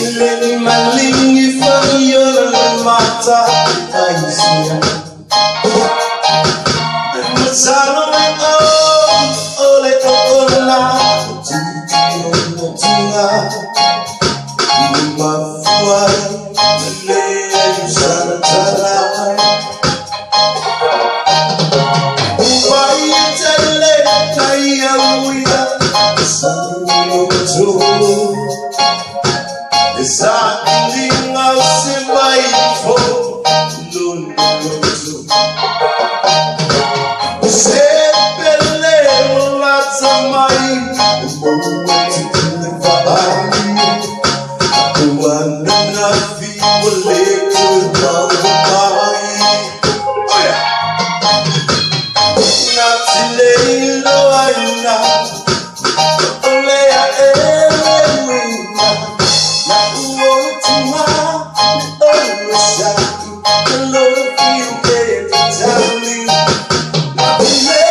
Ileni malingi fagio le mata aisia. Masano ole kokona titi omotinga. Mafuai le sana tala. Ubai tele kaya uya sanu tu. Esa linga simbai fo lulu tu. Se pele ulatamai uwe vai. Wanda na fi wale to bawai. Oh yeah. Na tile lo aina. Ole ya ewina. Na uotima. Ole shaki. Hello feel baby tell me. Na tile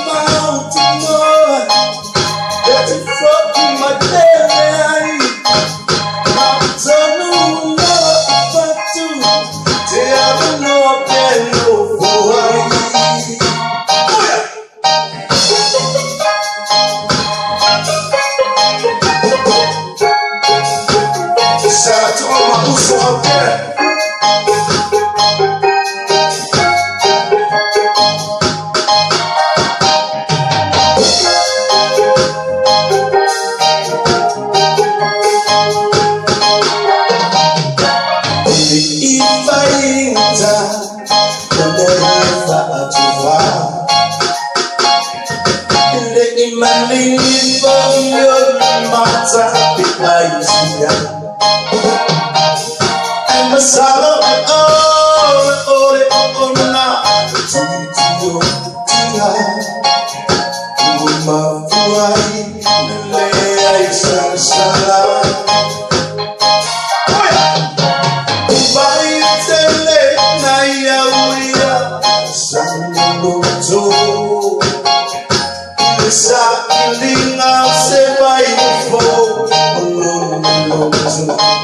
mountain more. That's a fuck in my day. Shout out to all my boots out there. Ifainta, Ifa atuva. Ile imalingi fagio mata aisia. I'm a salo ole ona titi o tia. Mafuai le aisa sala. Ubai tele na ya uya sanu tu. Isa ilinga se vai fo lulu tu.